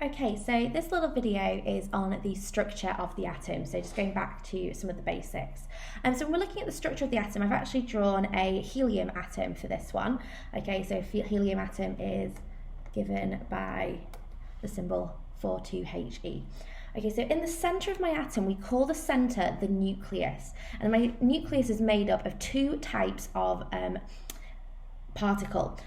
Okay, so this little video is on the structure of the atom, so just going back to some of the basics. So when we're looking at the structure of the atom, I've actually drawn a helium atom for this one. Okay, so helium atom is given by the symbol 42He. Okay, so in the centre of my atom, we call the centre the nucleus, and my nucleus is made up of two types of particle,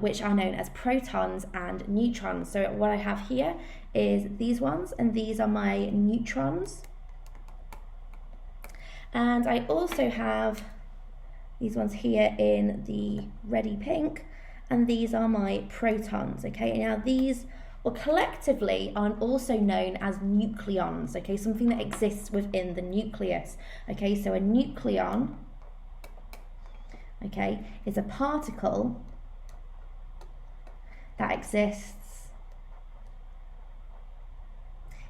which are known as protons and neutrons. So what I have here is these ones, and these are my neutrons. And I also have these ones here in the reddy pink, and these are my protons. Okay, now these collectively are also known as nucleons. Okay, something that exists within the nucleus. Okay, so a nucleon, okay, is a particle that exists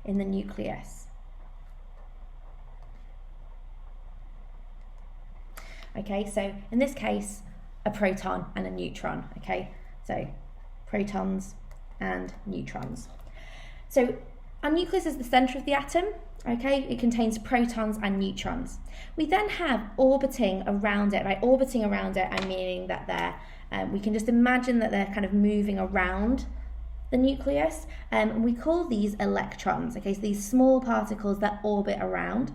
in the nucleus. Okay, so in this case, a proton and a neutron. Okay, so protons and neutrons. So our nucleus is the centre of the atom. Okay, it contains protons and neutrons. We then have orbiting around it. By orbiting around it, I'm meaning that they're, we can just imagine that they're kind of moving around the nucleus. And we call these electrons. Okay, so these small particles that orbit around.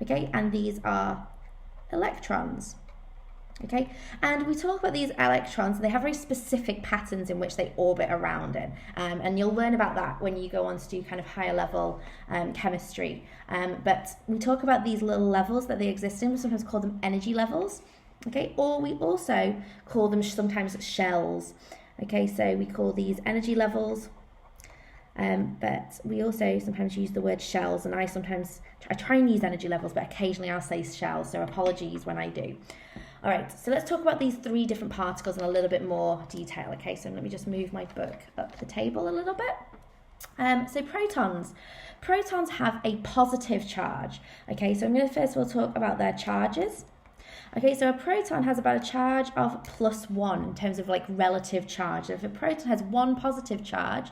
Okay, and these are electrons. Okay, and we talk about these electrons. They have very specific patterns in which they orbit around in, and you'll learn about that when you go on to do kind of higher level chemistry. But we talk about these little levels that they exist in. We sometimes call them energy levels. Okay, or we also call them sometimes shells. Okay, so we call these energy levels. But we also sometimes use the word shells, and I try and use energy levels, but occasionally I'll say shells, so apologies when I do. All right, so let's talk about these three different particles in a little bit more detail. Okay, so let me just move my book up the table a little bit. So protons. Protons have a positive charge. Okay, so I'm going to first of all talk about their charges. Okay, so a proton has about a charge of +1 in terms of like relative charge. So if a proton has one positive charge,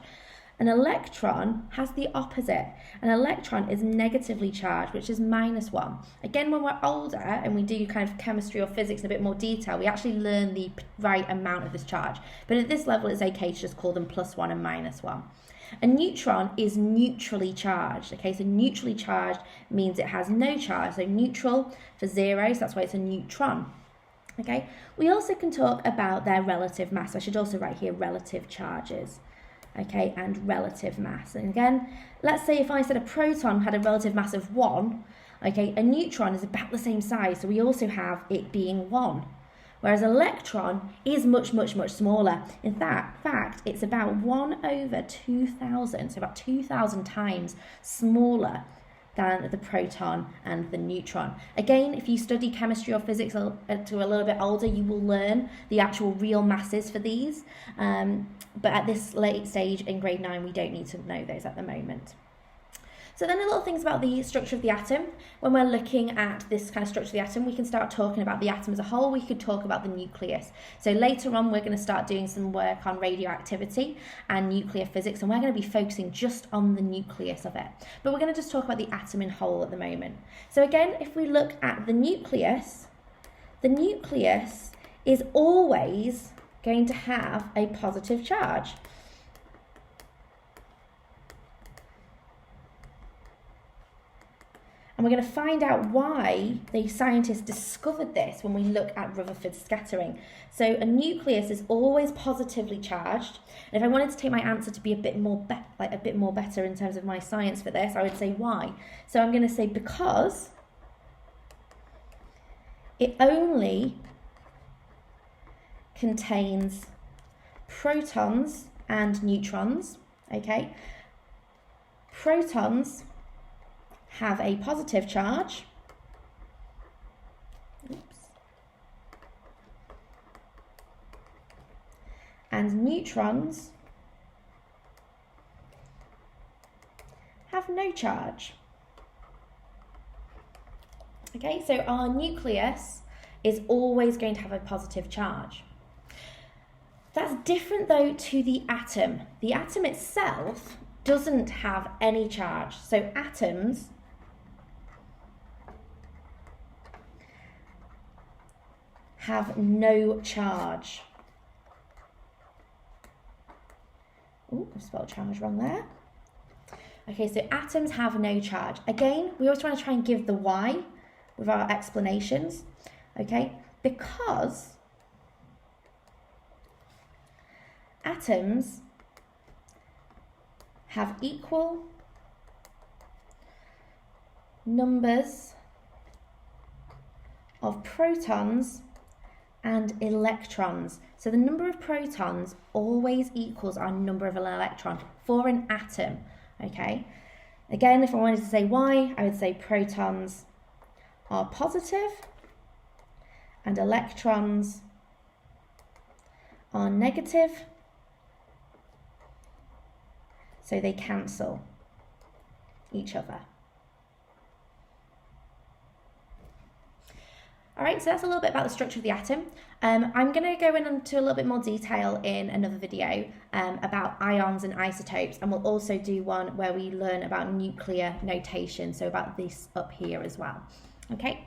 an electron has the opposite. An electron is negatively charged, which is -1. Again, when we're older and we do kind of chemistry or physics in a bit more detail, we actually learn the right amount of this charge. But at this level, it's okay to just call them +1 and -1. A neutron is neutrally charged. Okay, so neutrally charged means it has no charge. So neutral for 0, so that's why it's a neutron. Okay, we also can talk about their relative mass. I should also write here relative charges. Okay, and relative mass. And again, let's say if I said a proton had a relative mass of 1, okay, a neutron is about the same size, so we also have it being 1. Whereas an electron is much, much, much smaller. In fact, it's about 1/2000, so about 2,000 times smaller than the proton and the neutron. Again, if you study chemistry or physics to a little bit older, you will learn the actual real masses for these. But at this late stage in grade 9, we don't need to know those at the moment. So then a little things about the structure of the atom. When we're looking at this kind of structure of the atom, we can start talking about the atom as a whole. We could talk about the nucleus. So later on, we're going to start doing some work on radioactivity and nuclear physics, and we're going to be focusing just on the nucleus of it. But we're going to just talk about the atom in whole at the moment. So again, if we look at the nucleus is always going to have a positive charge. And we're going to find out why the scientists discovered this when we look at Rutherford scattering. So a nucleus is always positively charged. And if I wanted to take my answer to be a bit more better in terms of my science for this, I would say why. So I'm going to say because it only contains protons and neutrons. Okay, protons have a positive charge. And neutrons have no charge. Okay, so our nucleus is always going to have a positive charge. That's different though to the atom. The atom itself doesn't have any charge. So atoms have no charge. Oh, I spelled charge wrong there. Okay, so atoms have no charge. Again, we always want to try and give the why with our explanations, okay? Because atoms have equal numbers of protons and electrons. So the number of protons always equals our number of electrons for an atom, okay? Again, if I wanted to say why, I would say protons are positive and electrons are negative, so they cancel each other. All right, so that's a little bit about the structure of the atom. I'm going to go into a little bit more detail in another video about ions and isotopes, and we'll also do one where we learn about nuclear notation, so about this up here as well. Okay.